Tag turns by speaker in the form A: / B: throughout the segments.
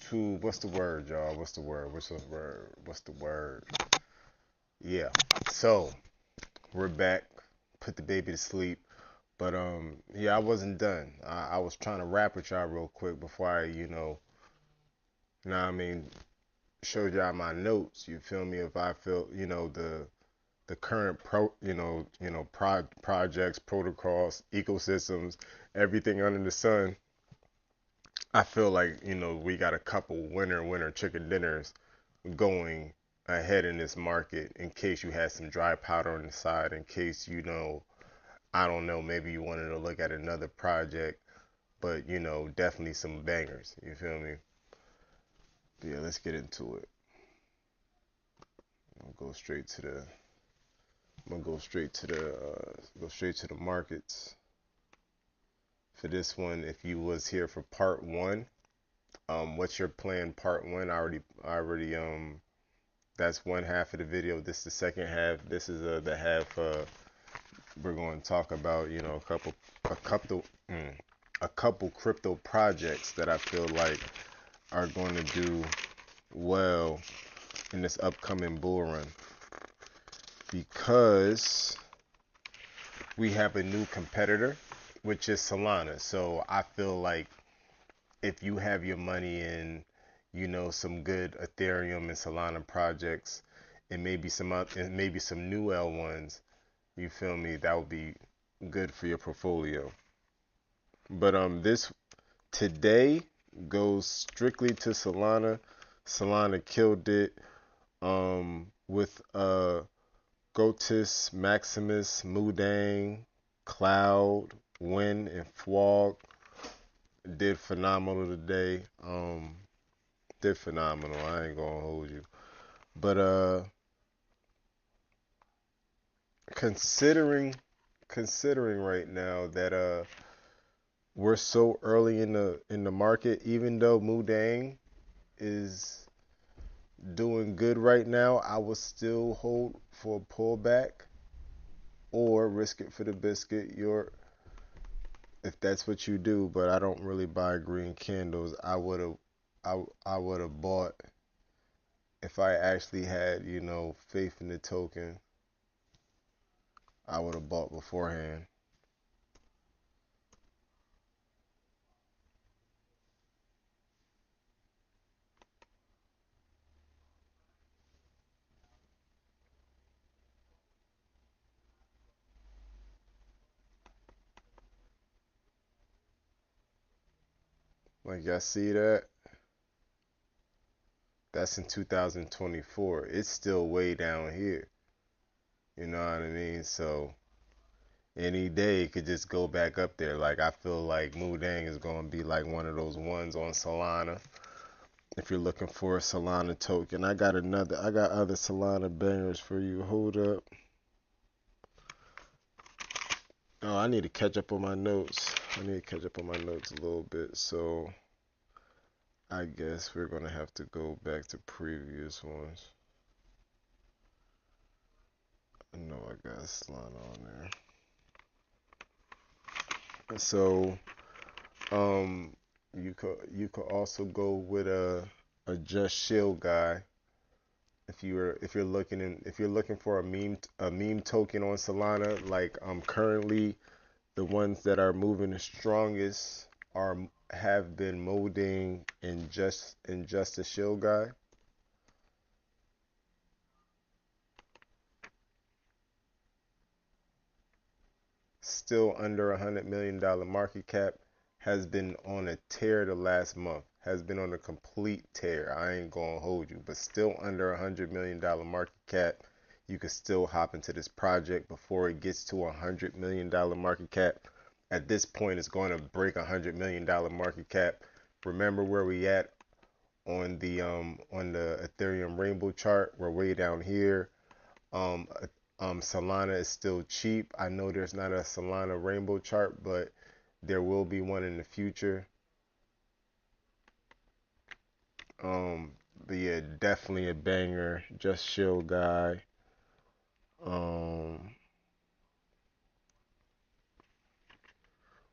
A: YouTube. What's the word, y'all? What's the word? What's the word? What's the word? Yeah. So we're back. Put the baby to sleep. But yeah, I wasn't done. I was trying to rap with y'all real quick before I, what I mean, showed y'all my notes. You feel me? If I feel, the current projects, protocols, ecosystems, everything under the sun. I feel like we got a couple winner chicken dinners going ahead in this market in case you had some dry powder on the side, in case I don't know, maybe you wanted to look at another project, but definitely some bangers. You feel me? But yeah, let's get into it. I'll go straight to the. I'm gonna go straight to the markets for this one. If you was here for part one, what's your plan? Part one. I already. That's one half of the video. This is the second half. This is the half. We're going to talk about a couple, a couple crypto projects that I feel like are going to do well in this upcoming bull run, because we have a new competitor, which is Salana. So I feel like if you have your money in, some good Ethereum and Solana projects, and maybe some new L ones, you feel me? That would be good for your portfolio. But this today goes strictly to Solana. Solana killed it with Gotis, Maximus, Mudang, Cloud, Wind, and Fwog. Did phenomenal today. Did phenomenal. I ain't gonna hold you. But considering considering right now that we're so early in the market, even though Mudang is doing good right now, I would still hold for a pullback or risk it for the biscuit. If that's what you do, but I don't really buy green candles. I would have bought if I actually had, faith in the token. I would have bought beforehand. Like y'all see that? That's in 2024. It's still way down here. You know what I mean? So any day it could just go back up there. Like I feel like Mudang is gonna be like one of those ones on Solana. If you're looking for a Solana token, I got other Solana bangers for you. Hold up. Oh, I need to catch up on my notes. I need to catch up on my notes a little bit. So I guess we're gonna have to go back to previous ones. I know I got Solana on there. So you could also go with a Just Shield guy if you're looking for a meme token on Solana. Like currently the ones that are moving the strongest are have been molding in just a Shield guy. Still under $100 million market cap, has been on a tear the last month, has been on a complete tear. I ain't gonna hold you, but still under $100 million market cap. You can still hop into this project before it gets to $100 million market cap. At this point, it's going to break $100 million market cap. Remember where we at on the Ethereum rainbow chart? We're way down here. Um, Solana is still cheap. I know there's not a Solana rainbow chart, but there will be one in the future. Um, but yeah, definitely a banger. Just chill guy. Um,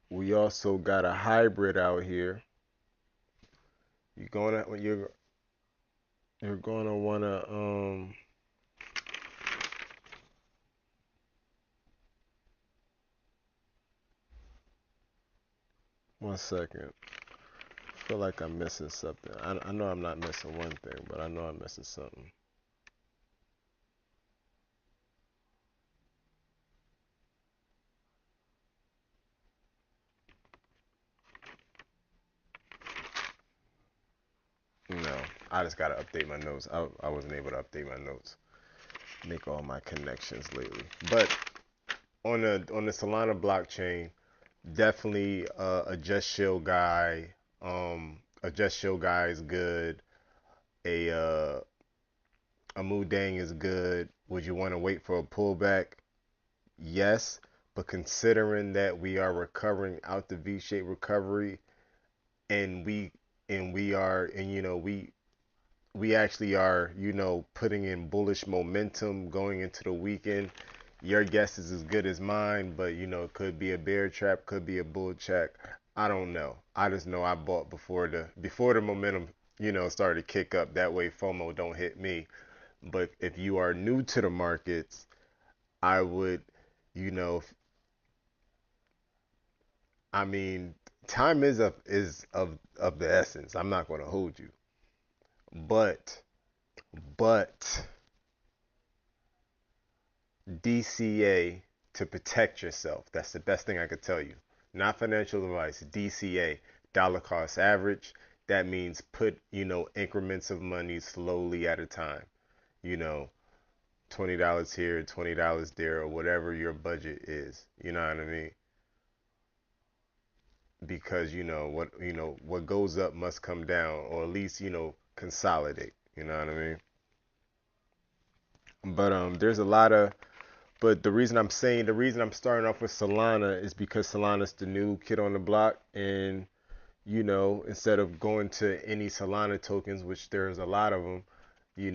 A: we also got a hybrid out here. You're gonna wanna 1 second. I feel like I'm missing something. I know I'm not missing one thing, but I know I'm missing something. No, I just gotta update my notes. I wasn't able to update my notes, make all my connections lately. But on the Solana blockchain, definitely a just chill guy. A just chill guy is good. A Mudang is good. Would you want to wait for a pullback? Yes, but considering that we are recovering out the V-shaped recovery, and we are, and we actually are, putting in bullish momentum going into the weekend. Your guess is as good as mine, but it could be a bear trap, could be a bull check. I don't know. I just know I bought before the momentum, started to kick up. That way FOMO don't hit me. But if you are new to the markets, I would, you know, I mean, time is of the essence. I'm not going to hold you, but but DCA to protect yourself. That's the best thing I could tell you. Not financial advice. DCA, dollar cost average. That means put increments of money slowly at a time. You know, $20 here, $20 there, or whatever your budget is. You know what I mean? Because what goes up must come down, or at least consolidate. You know what I mean? But there's a lot of. But the reason I'm starting off with Salana is because Solana's the new kid on the block, and instead of going to any Solana tokens, which there's a lot of them, you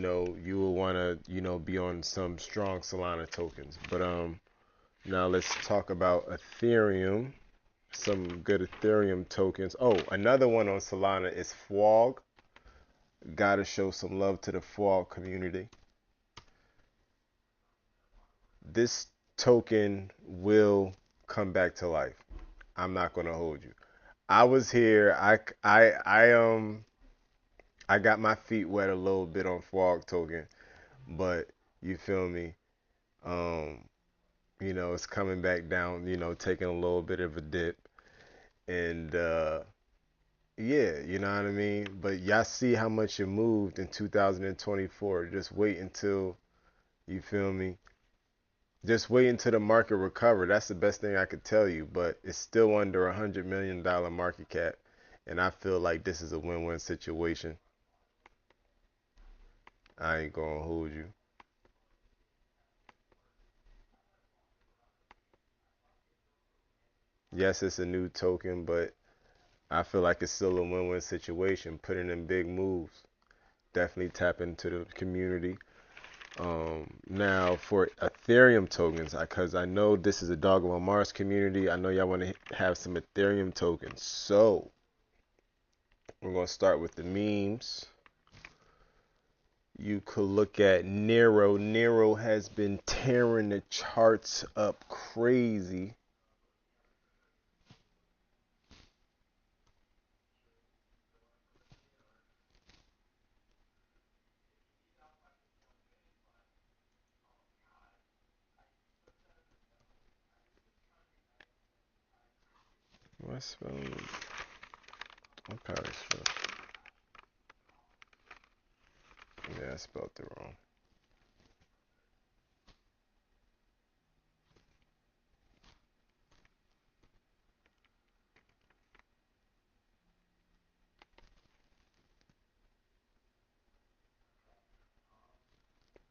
A: will want to be on some strong Solana tokens. But now let's talk about Ethereum. Some good Ethereum tokens. Oh, another one on Solana is FWOG. Gotta show some love to the FWOG community. This token will come back to life. I'm not gonna hold you. I was here. I got my feet wet a little bit on FWOG token, but you feel me? Um, it's coming back down. Taking a little bit of a dip, and yeah, you know what I mean? But y'all see how much it moved in 2024. Just wait until, you feel me? Just wait until the market recover. That's the best thing I could tell you. But it's still under $100 million market cap. And I feel like this is a win-win situation. I ain't gonna hold you. Yes, it's a new token, but I feel like it's still a win-win situation. Putting in big moves. Definitely tap into the community. Now for Ethereum tokens, because I know this is a Dogelon Mars community, I know y'all want to have some Ethereum tokens. So we're gonna start with the memes. You could look at Nero. Nero has been tearing the charts up crazy. What's spelling? I probably spelled. Yeah, I spelled it wrong.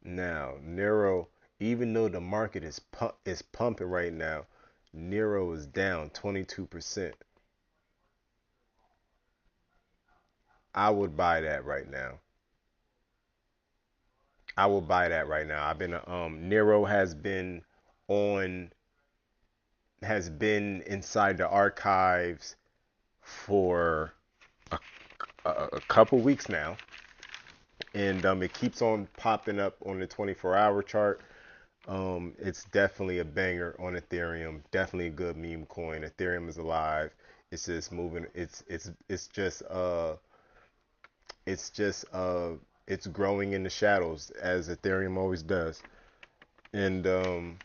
A: Now, Nero, even though the market is pumping right now, Nero is down 22%. I would buy that right now. I will buy that right now. I've been Nero on has been inside the archives for a couple weeks now, and it keeps on popping up on the 24-hour chart. It's definitely a banger on Ethereum. Definitely a good meme coin. Ethereum is alive. It's just moving. It's just it's growing in the shadows as Ethereum always does. And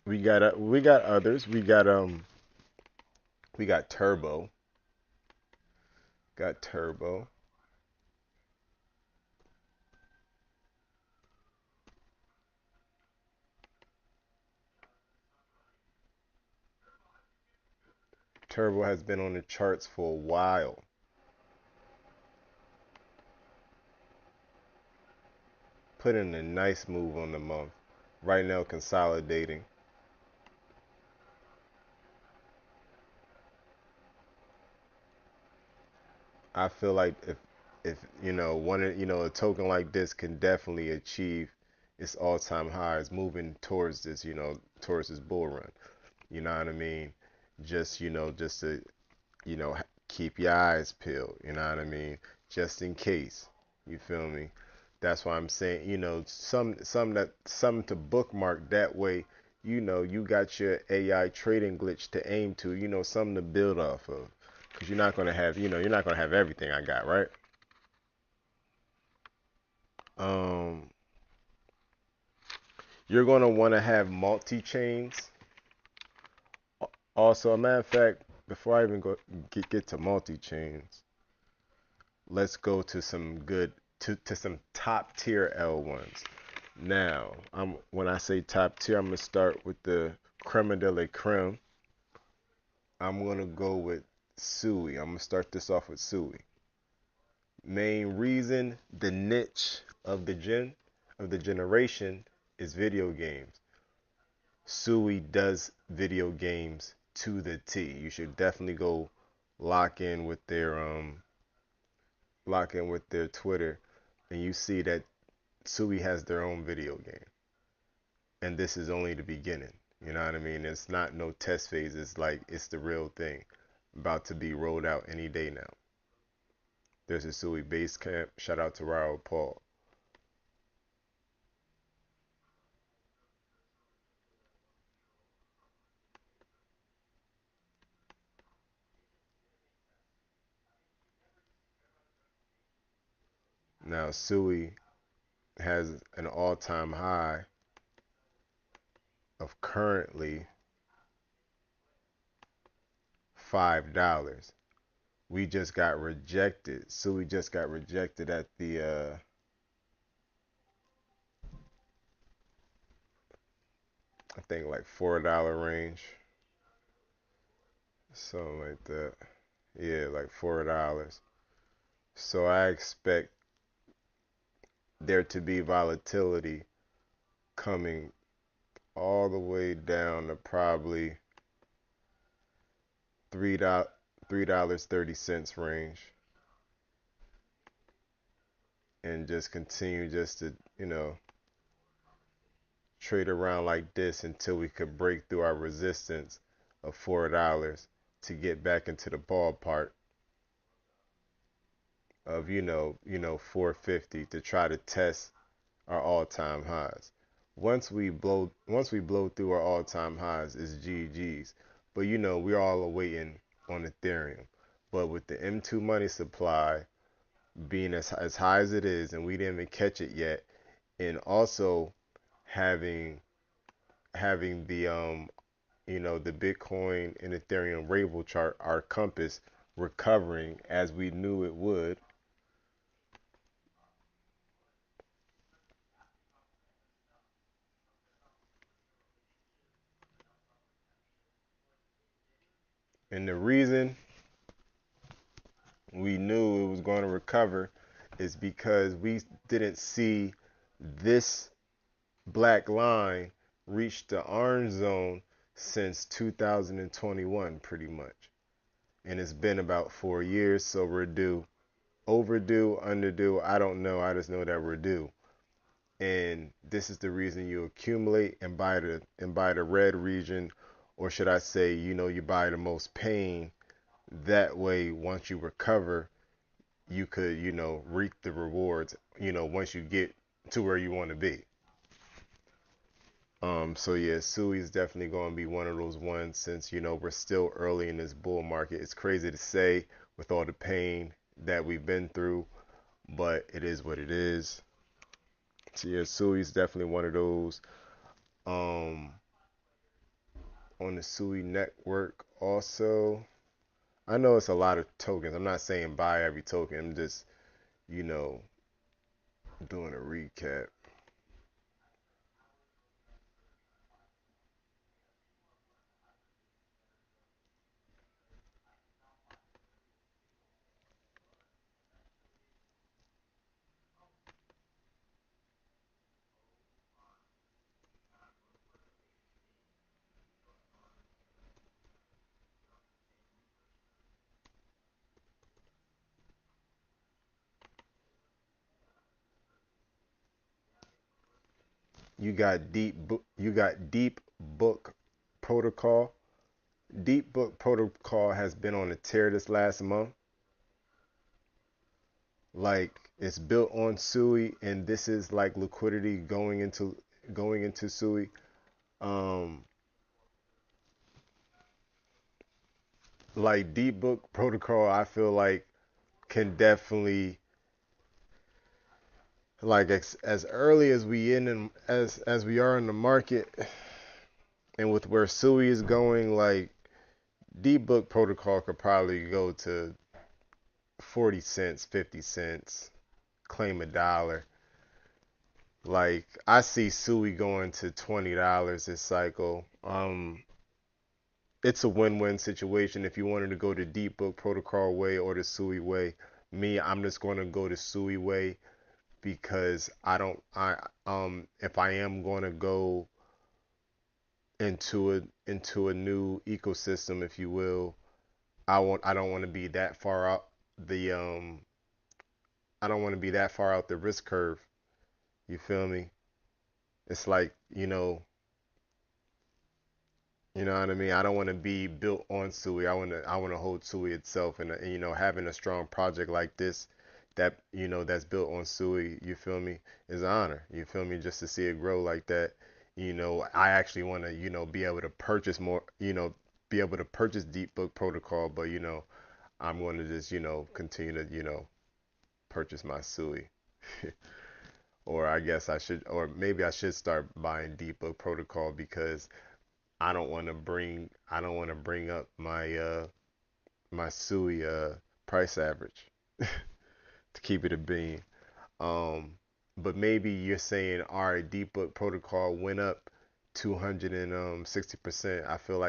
A: we got others. We got Turbo. Got Turbo. Turbo has been on the charts for a while. Put in a nice move on the month. Right now consolidating. I feel like if a token like this can definitely achieve its all-time highs moving towards this, towards this bull run. You know what I mean? Just to, keep your eyes peeled, you know what I mean? Just in case. You feel me? That's why I'm saying, some to bookmark that way, you got your AI trading glitch to aim to, something to build off of. Because you're not gonna have everything I got, right? Um, you're gonna want to have multi chains. Also, a matter of fact, before I even get to multi chains, let's go to some good to some top tier L1s. Now, when I say top tier, I'm gonna start with the creme de la creme. I'm gonna go with Sui. I'm gonna start this off with Sui. Main reason, the niche of the generation is video games. Sui does video games to the T. You should definitely go lock in with their Twitter, and you see that Sui has their own video game, and this is only the beginning. You know what I mean? It's not no test phase. It's like it's the real thing, about to be rolled out any day now. There's a Sui base camp. Shout out to Raul Paul. Now Sui has an all-time high of currently $5. We just got rejected. Sui just got rejected at the I think like $4 range, something like that. Yeah, like $4. So I expect there to be volatility coming all the way down to probably $3.30 range, and just continue just to trade around like this until we could break through our resistance of $4 to get back into the ballpark of 450 to try to test our all-time highs. Once we blow through our all-time highs, it's GG's. But we're all awaiting on Ethereum. But with the M2 money supply being as high as it is, and we didn't even catch it yet, and also having the the Bitcoin and Ethereum Rabel chart, our compass recovering as we knew it would. And the reason we knew it was going to recover is because we didn't see this black line reach the orange zone since 2021 pretty much. And it's been about 4 years, so we're due. Overdue, underdue, I don't know. I just know that we're due. And this is the reason you accumulate and buy the red region, or should I say, you buy the most pain. That way, once you recover, you could, reap the rewards, once you get to where you want to be. So yeah, Sui is definitely going to be one of those ones since, we're still early in this bull market. It's crazy to say with all the pain that we've been through, but it is what it is. So yeah, Sui is definitely one of those. Um, on the Sui network also, I know it's a lot of tokens. I'm not saying buy every token. I'm just, you know, doing a recap. You got deep book protocol. Deep book protocol has been on a tear this last month. Like it's built on Sui, and this is like liquidity going into Sui. Um, like deep book protocol, I feel like can definitely like as early as as we are in the market, and with where Sui is going, like deep book protocol could probably go to 40 cents, 50 cents, claim a dollar. Like I see Sui going to $20 this cycle. It's a win-win situation if you wanted to go the deep book protocol way or the Sui way. Me, I'm just going to go the Sui way because I don't I if I am going to go into a new ecosystem, if you will, I don't want to be that far out the I don't want to be that far out the risk curve. You feel me? It's like, you know what I mean? I don't want to be built on Sui. I want to hold Sui itself, and having a strong project like this that that's built on Sui, you feel me, is an honor. You feel me? Just to see it grow like that. I actually want to, be able to purchase more, be able to purchase Deep Book Protocol, but I'm going to just, continue to, purchase my Sui. Or I guess I should, or maybe I should start buying Deep Book Protocol because I don't want to bring up my Sui price average to keep it a bean. Um, but maybe you're saying, all right, Deep Book Protocol went up 260%. I feel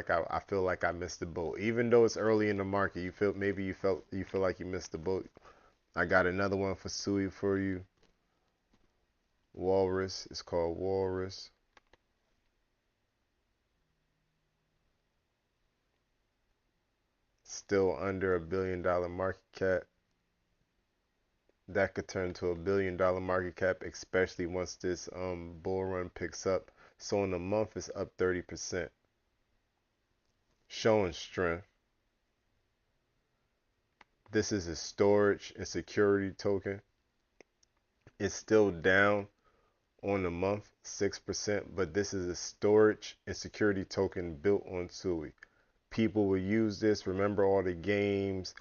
A: like I missed the boat. Even though it's early in the market, you feel like you missed the boat. I got another one for Sui for you. Walrus. It's called Walrus. Still under $1 billion market cap. That could turn to $1 billion market cap, especially once this bull run picks up. So in a month, it's up 30%, showing strength. This is a storage and security token. It's still down on the month, 6%, but this is a storage and security token built on Sui. People will use this. Remember all the games,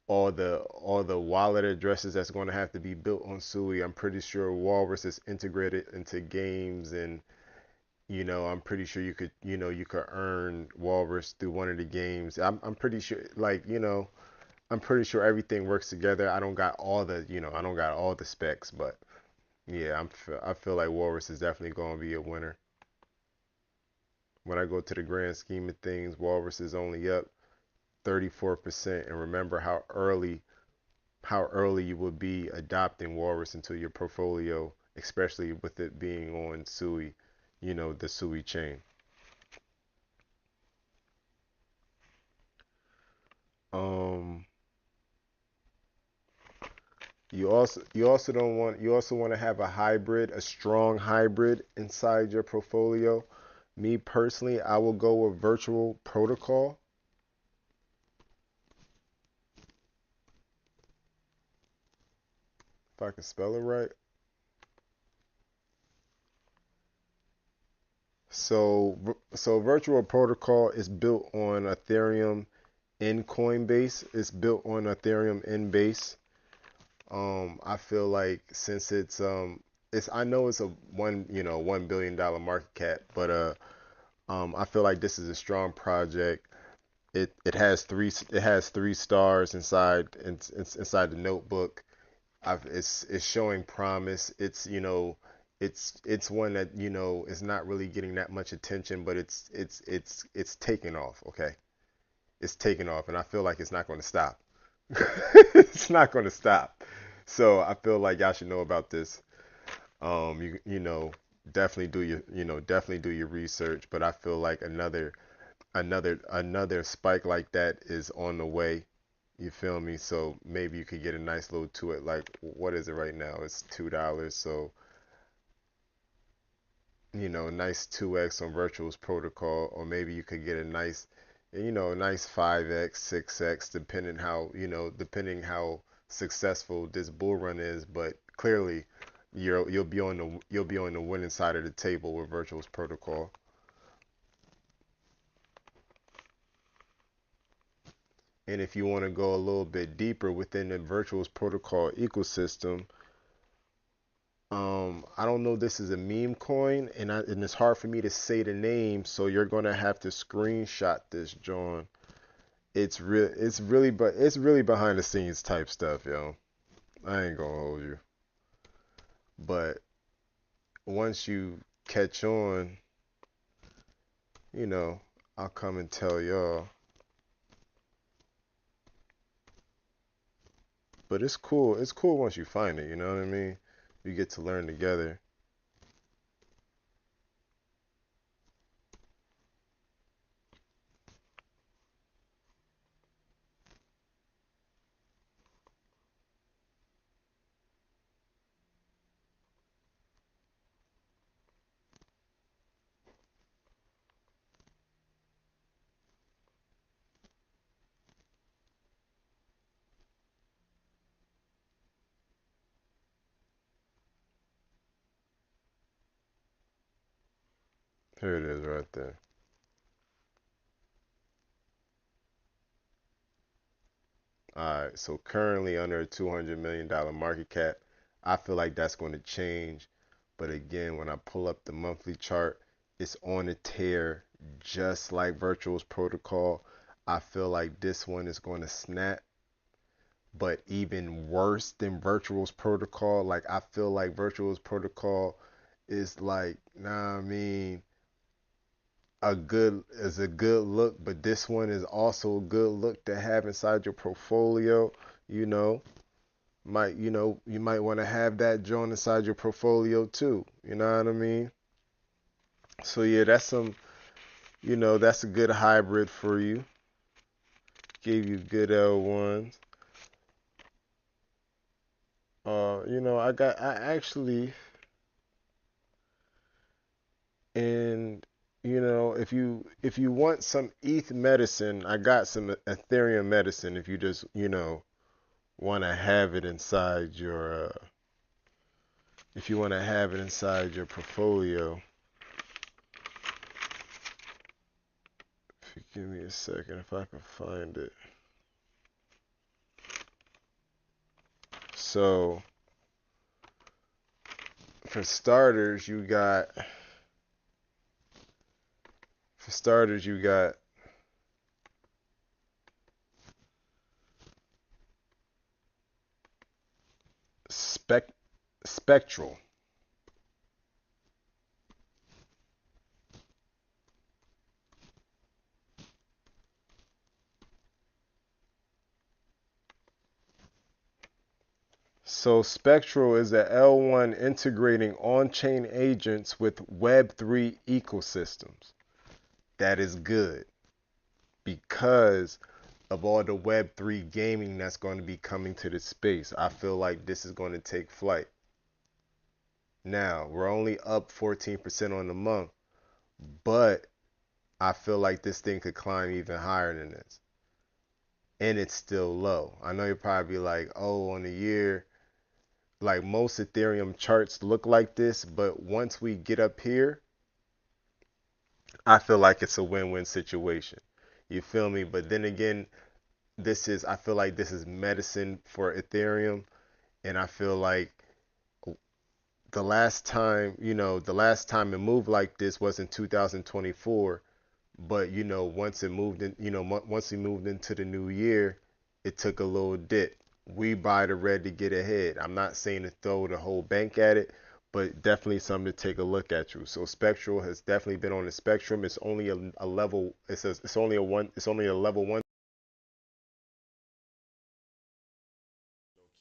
A: all the wallet addresses that's going to have to be built on Sui. I'm pretty sure Walrus is integrated into games, and I'm pretty sure you could earn Walrus through one of the games. I'm pretty sure, like, I'm pretty sure everything works together. I don't got all the specs, but yeah, I feel like Walrus is definitely going to be a winner. When I go to the grand scheme of things, Walrus is only up 34%, and remember how early you would be adopting Walrus into your portfolio, especially with it being on Sui, the Sui chain. Um, you also want to have a strong hybrid inside your portfolio. Me personally, I will go with virtual protocol. if I can spell it right. So Virtual Protocol is built on Ethereum in Coinbase. It's built on Ethereum in base. I feel like since it's I know it's a $1 billion market cap, but I feel like this is a strong project. It has three stars inside the notebook. It's showing promise. It's one that is not really getting that much attention, but it's taking off. Okay, it's taking off, and I feel like it's not going to stop. It's not going to stop. So I feel like y'all should know about this. Definitely do your research. But I feel like another spike like that is on the way. You feel me? So maybe you could get a nice little to it. Like, what is it right now? It's $2. So, nice 2x on Virtual's protocol, or maybe you could get a nice 5x, 6x, depending how successful this bull run is. But clearly, you'll be on the winning side of the table with Virtual's protocol. And if you want to go a little bit deeper within the Virtual's protocol ecosystem, I don't know. This is a meme coin, and it's hard for me to say the name, so you're gonna have to screenshot this, John. It's really behind the scenes type stuff, yo. I ain't gonna hold you, but once you catch on, you know, I'll come and tell y'all. But it's cool. It's cool once you find it. You know what I mean? You get to learn together. Here it is right there. Alright, so currently under a $200 million market cap. I feel like that's going to change. But again, when I pull up the monthly chart, it's on a tear just like Virtual's protocol. I feel like this one is going to snap, but even worse than Virtual's protocol. Like, I feel like Virtual's protocol is like, nah, I mean, a good look, but this one is also a good look to have inside your portfolio. You know, you might want to have that joint inside your portfolio too. You know what I mean? So yeah, that's a good hybrid for you. Gave you good L1s. I actually, and if you want some ETH medicine, I got some Ethereum medicine. If you just want to have it inside your if you want to have it inside your portfolio. If you give me a second, if I can find it. So for starters, you got Spectral. So Spectral is a L1 integrating on-chain agents with Web3 ecosystems. That is good because of all the Web3 gaming that's going to be coming to the space. I feel like this is going to take flight. Now, we're only up 14% on the month, but I feel like this thing could climb even higher than this. And it's still low. I know you'll probably be like, oh, on the year, like most Ethereum charts look like this, but once we get up here, I feel like it's a win-win situation. You feel me? But then again, I feel like this is medicine for Ethereum, and I feel like the last time it moved like this was in 2024. But once it moved in, once we moved into the new year, it took a little dip. We buy the red to get ahead. I'm not saying to throw the whole bank at it, but definitely something to take a look at. You. So Spectral has definitely been on the spectrum. It's only a level. It's only a one. It's only a level one.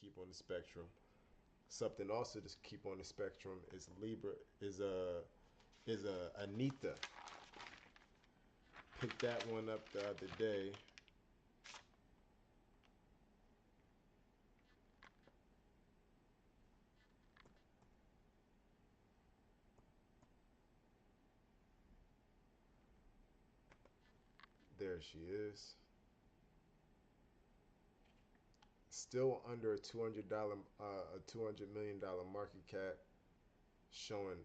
A: Keep on the spectrum. Something also to keep on the spectrum is Libra is a Anita. Picked that one up the other day. There she is. Still under a $200 million market cap, showing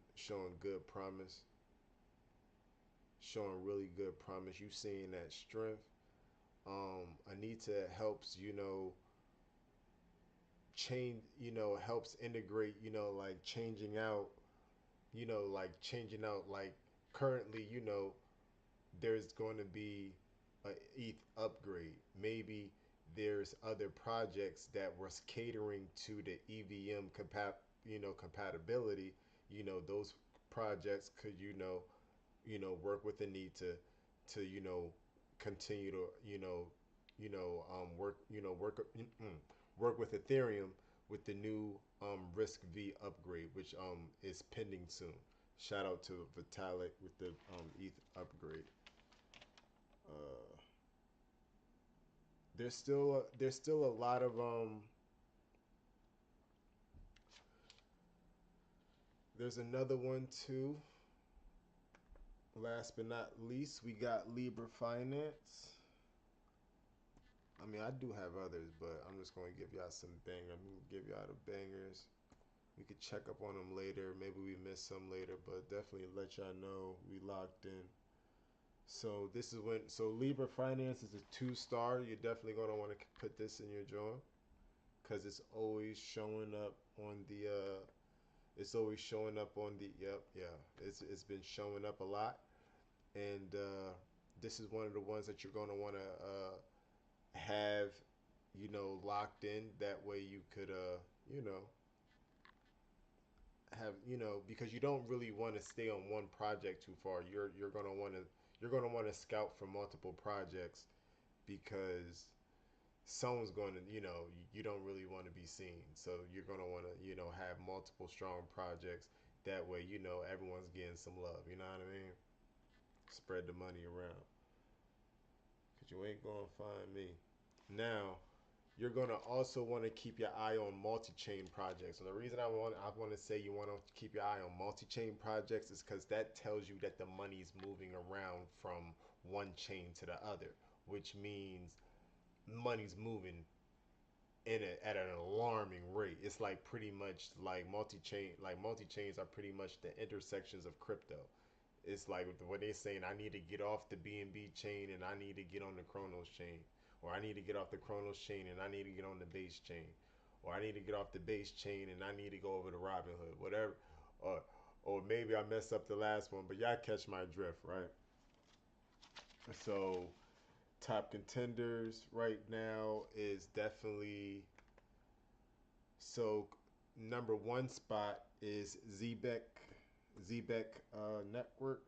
A: good promise, showing really good promise. You seeing that strength. Anita helps change, helps integrate, like changing out like currently, there's going to be a ETH upgrade. Maybe there's other projects that was catering to the EVM compatibility. Those projects could work with the need to continue to work with Ethereum with the new Risk V upgrade, which is pending soon. Shout out to Vitalik with the ETH upgrade. Uh, there's still a lot of there's another one too. Last but not least, we got Libra Finance. I mean, I do have others, but I'm just going to give y'all some bangers. I'm going to give y'all the bangers. We could check up on them later. Maybe we missed some later, but definitely let y'all know we locked in. So this is so Libra Finance is a 2 star. You're definitely going to want to put this in your joint because it's always showing up on the it's always showing up on the yep, yeah. It's been showing up a lot, and this is one of the ones that you're going to want to have locked in. That way you could you know have because you don't really want to stay on one project too far. You're gonna want to scout for multiple projects because someone's going to you don't really want to be seen. So you're gonna want to have multiple strong projects. That way everyone's getting some love. You know what I mean? Spread the money around because you ain't gonna find me now. You're gonna also want to keep your eye on multi-chain projects. And the reason I want to say you want to keep your eye on multi-chain projects is because that tells you that the money's moving around from one chain to the other, which means money's moving at an alarming rate. It's like pretty much like multi-chains are pretty much the intersections of crypto. It's like what they're saying, I need to get off the BNB chain and I need to get on the Chronos chain. Or I need to get off the Chronos chain and I need to get on the base chain. Or I need to get off the base chain and I need to go over to Robinhood. Whatever. Or maybe I messed up the last one, but y'all catch my drift, right? So top contenders right now is definitely so number one spot is ZBEC Network.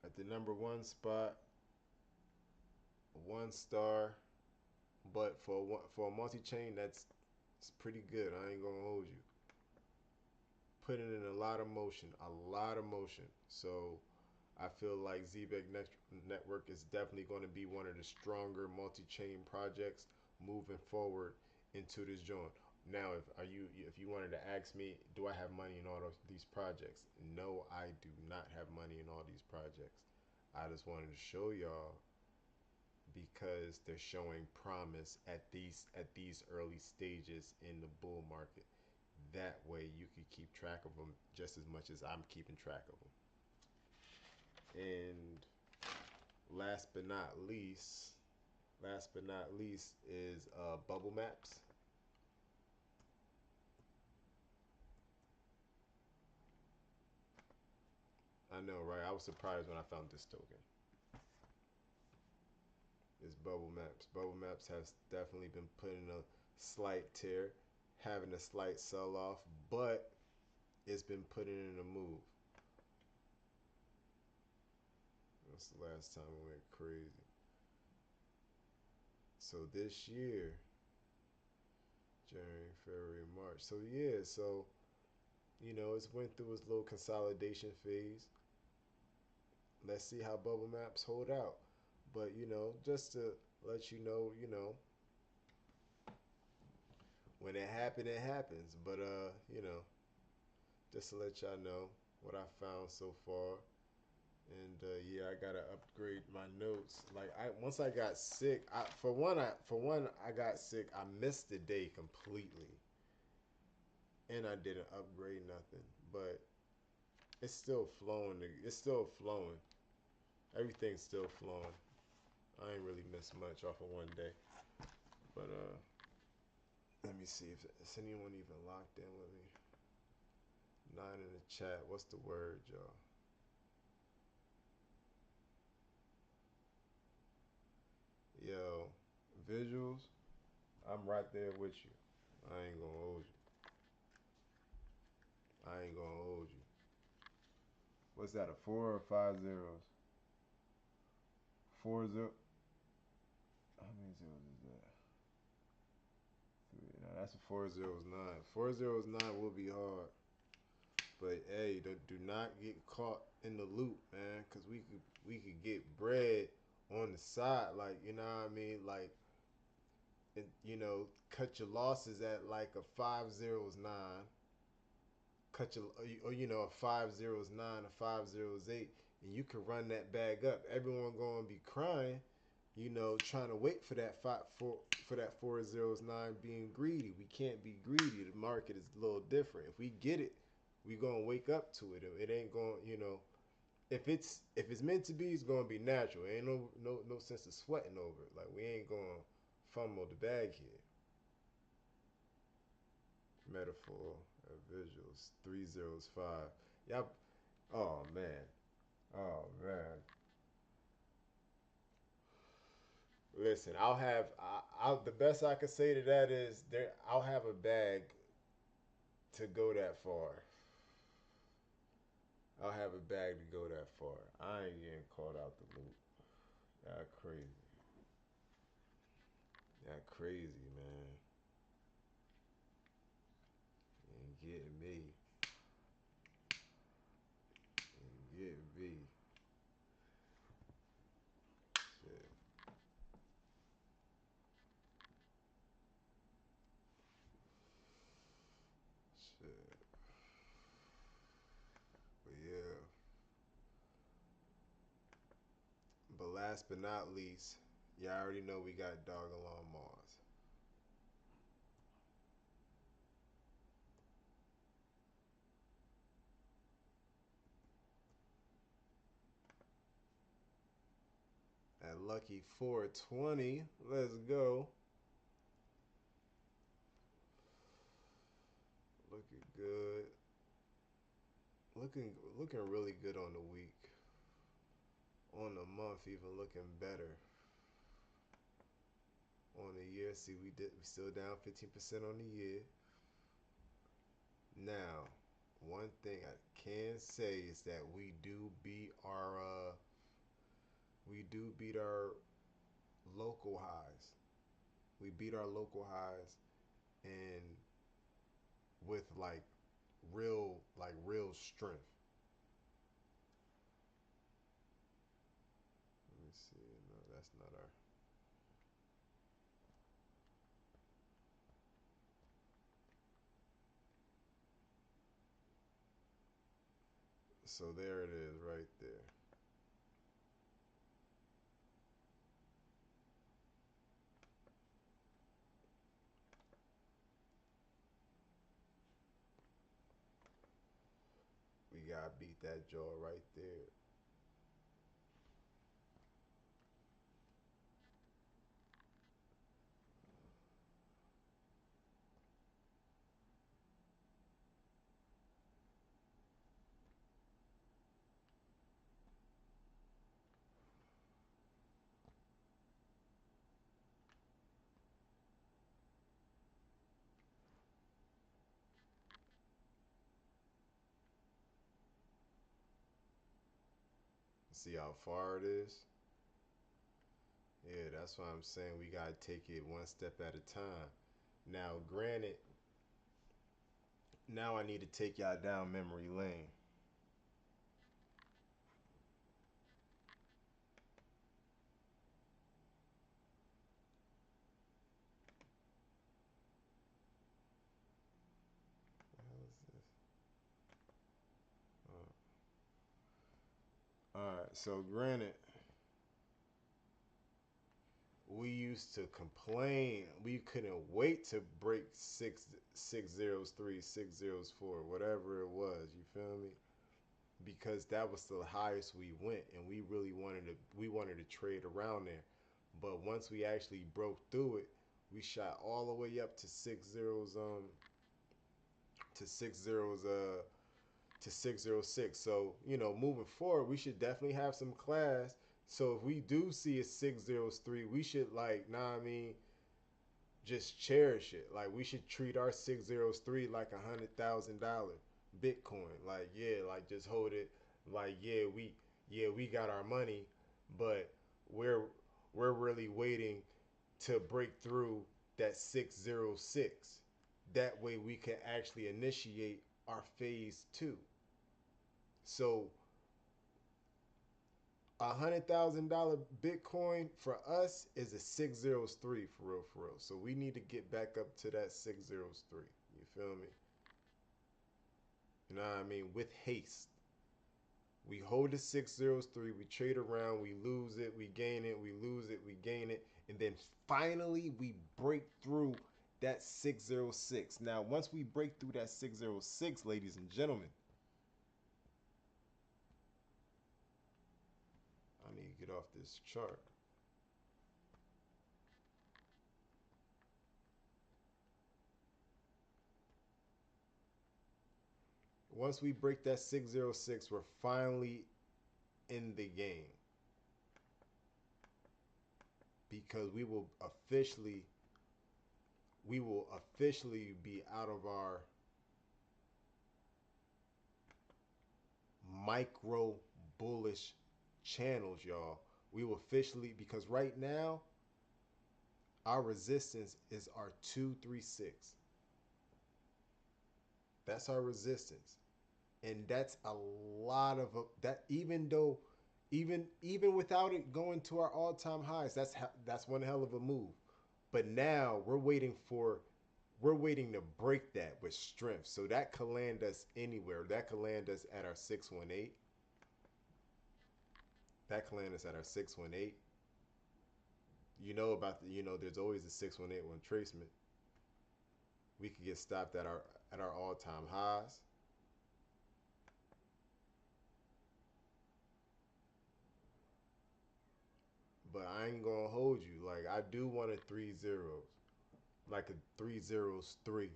A: At the number one spot, 1 star, but for a multi chain, it's pretty good. I ain't gonna hold you. Putting in a lot of motion, a lot of motion. So I feel like Network is definitely going to be one of the stronger multi-chain projects moving forward into this joint. Now, if you wanted to ask me, do I have money in all these projects? No, I do not have money in all these projects. I just wanted to show y'all because they're showing promise at these early stages in the bull market. That way you can keep track of them just as much as I'm keeping track of them. And last but not least, is bubble maps. I know, right? I was surprised when I found this token. It's bubble maps. Bubble maps has definitely been putting a slight tear, having a slight sell off, but it's been putting in a move. That's the last time it went crazy. So this year, January, February, March. So yeah, so it's went through its little consolidation phase. Let's see how bubble maps hold out. But just to let when it happens, it happens. But just to let y'all know what I found so far. And yeah, I gotta upgrade my notes. Like once I got sick, for one I got sick. I missed the day completely, and I didn't upgrade nothing. But it's still flowing. It's still flowing. Everything's still flowing. I ain't really missed much off of one day. But let me see if is anyone even locked in with me. 9 in the chat. What's the word, y'all? Yo, visuals. I'm right there with you. I ain't gonna hold you. I ain't gonna hold you. What's that? A 4 or 5 zeros? 4 0. How many zeros is that? 3. No, that's a 409. 409 will be hard. But hey, do not get caught in the loop, man, because we could get bread on the side, like you know what I mean, like cut your losses at like a 509, cut your or a 509, a 508, and you can run that bag up. Everyone gonna be crying, trying to wait for that for that 409 being greedy. We can't be greedy. The market is a little different. If we get it, we gonna wake up to it. It ain't gonna, if it's meant to be, it's gonna be natural. Ain't no sense of sweating over it. Like we ain't gonna fumble the bag here. Metaphor, visuals, 305. Yep. Oh man. Oh man. Listen, I'll the best I can say to that is I'll have a bag to go that far. I'll have a bag to go that far. I ain't getting caught out the loop. That crazy. That crazy, man. You ain't getting me. You ain't getting me. Shit. Shit. But yeah. But last but not least, y'all already know we got Dogelon Mars. At lucky 420. Let's go. Looking good. Looking really good on the week. On the month, even looking better. On the year, see we still down 15% on the year. Now, one thing I can say is that we do beat our local highs. We beat our local highs, and with real strength. Let me see. No, that's not our. So there it is, right there. gotta beat that jaw right there. See how far it is? Yeah, that's why I'm saying we gotta take it one step at a time. Now, granted, now I need to take y'all down memory lane. What the hell is this? Alright, so granted, we used to complain we couldn't wait to break 603, 604, whatever it was, you feel me? Because that was the highest we went, and we wanted to trade around there. But once we actually broke through it, we shot all the way up to 6 zeros to 6 zeros to 606. So, moving forward, we should definitely have some class. So if we do see a 603, we should, like, nah, I mean, just cherish it. Like, we should treat our 603 like $100,000 Bitcoin. Like, yeah, like, just hold it. Like, yeah, we got our money, but we're we're really waiting to break through that 606. That way we can actually initiate our phase two. So $100,000 Bitcoin for us is a 603 for real, for real. So we need to get back up to that 603. You feel me? You know what I mean? With haste. We hold the 603, we trade around, we lose it, we gain it, we lose it, we gain it, and then finally we break through that 606. Now, once we break through that 606, ladies and gentlemen, I need to get off this chart. Once we break that 606, we're finally in the game because we will officially be out of our micro bullish channels, y'all. We will officially, because right now our resistance is our 236. That's our resistance. And that's a lot of that, even though even without it going to our all-time highs, that's one hell of a move. But now we're waiting to break that with strength. So that could land us anywhere. That could land us at our 618. That could land us at our 618. There's always a 618 tracement. We could get stopped at our all-time highs. But I ain't gonna hold you. Like, I do want a 3 zeros. Like a 3 zeros 3.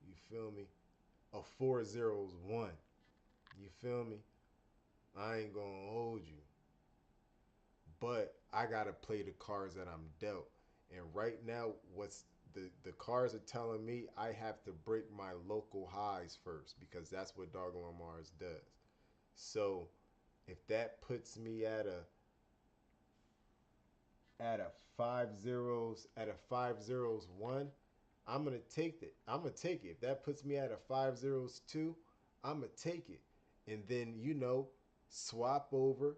A: You feel me? A 4 zeros 1. You feel me? I ain't gonna hold you. But I gotta play the cards that I'm dealt. And right now, what's the cards are telling me, I have to break my local highs first, because that's what Dogelon Mars does. So if that puts me at a 5 zeros 1, I'm gonna take it. I'm gonna take it. If that puts me at a 5 zeros 2, I'm gonna take it. And then, swap over.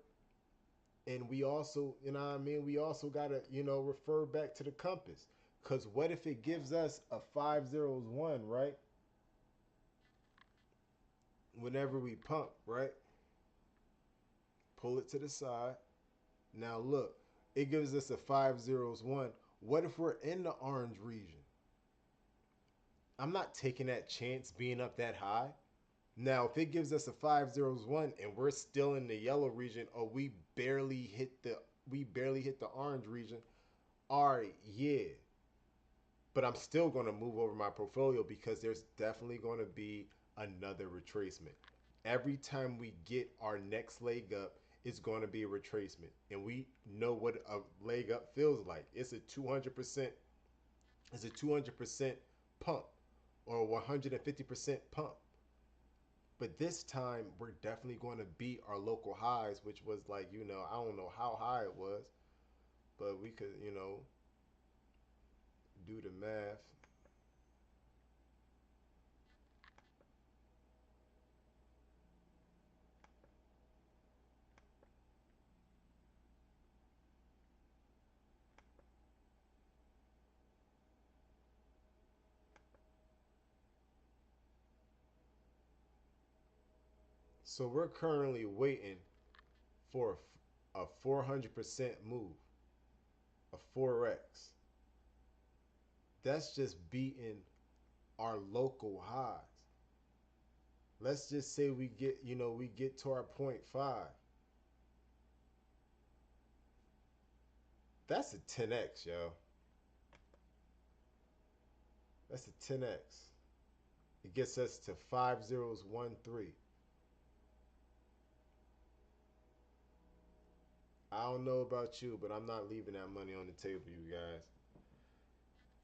A: And we also, what I mean, we also gotta, refer back to the compass. Cause what if it gives us a 5 zeros 1, right? Whenever we pump, right? Pull it to the side. Now look, it gives us a 5 zeros 1. What if we're in the orange region? I'm not taking that chance being up that high. Now, if it gives us a 501 and we're still in the yellow region, or we barely hit the orange region, all right, yeah. But I'm still going to move over my portfolio because there's definitely going to be another retracement. Every time we get our next leg up, it's going to be a retracement, and we know what a leg up feels like. It's a 200%. It's a 200% pump, or 150% pump. But this time, we're definitely going to beat our local highs, which was like, I don't know how high it was, but we could, do the math. So we're currently waiting for a 400% move, a 4x. That's just beating our local highs. Let's just say we get to our point 0.5. That's a 10x, yo. That's a 10x. It gets us to 5013. I don't know about you, but I'm not leaving that money on the table, you guys.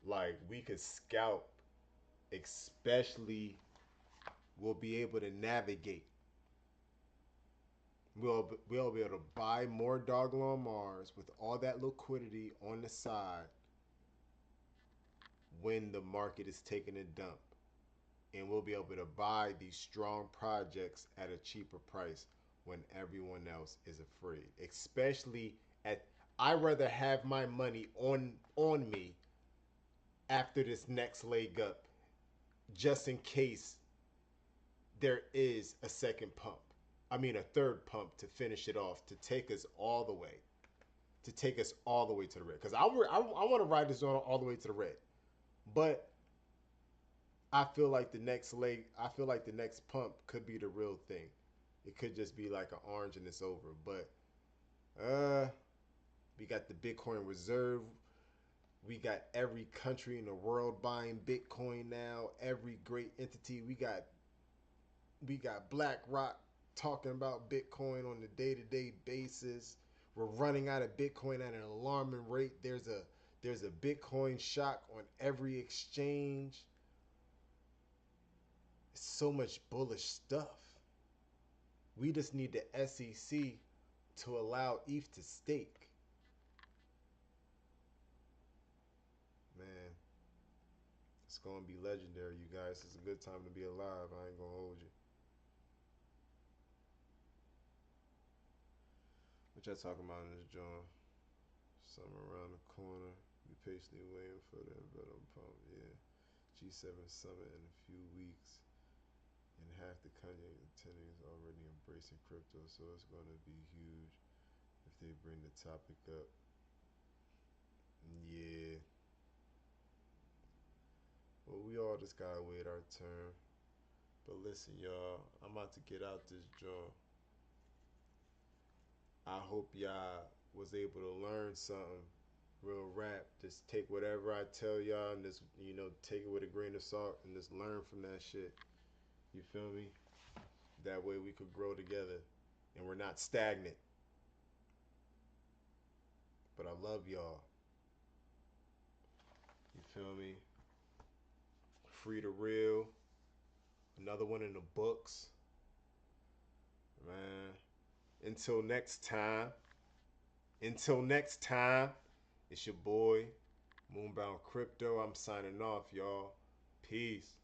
A: Like, we could scalp, especially we'll be able to navigate. We'll be able to buy more Dogelon Mars with all that liquidity on the side when the market is taking a dump. And we'll be able to buy these strong projects at a cheaper price when everyone else is afraid. Especially at I rather have my money on me after this next leg up, just in case there is a second pump. I mean, a third pump to finish it off, to take us all the way, to the red. Because I want to ride this on all the way to the red. But I feel like the next pump could be the real thing. It could just be like an orange and it's over. But we got the Bitcoin reserve. We got every country in the world buying Bitcoin now. Every great entity. We got BlackRock talking about Bitcoin on a day-to-day basis. We're running out of Bitcoin at an alarming rate. There's a Bitcoin shock on every exchange. It's so much bullish stuff. We just need the SEC to allow ETH to stake. Man, it's gonna be legendary, you guys. It's a good time to be alive. I ain't gonna hold you. What y'all talking about in this joint? Somewhere around the corner. We patiently waiting for the venom pump. Yeah. G7 summit in a few weeks. And half the country attending is already embracing crypto, so it's going to be huge if they bring the topic up. Yeah. Well, we all just gotta wait our turn. But listen, y'all, I'm about to get out this joint. I hope y'all was able to learn something. Real rap. Just take whatever I tell y'all and just, take it with a grain of salt and just learn from that shit. You feel me? That way we could grow together and we're not stagnant. But I love y'all. You feel me? Free to real. Another one in the books. Man. Until next time. It's your boy, Moonbound Crypto. I'm signing off, y'all. Peace.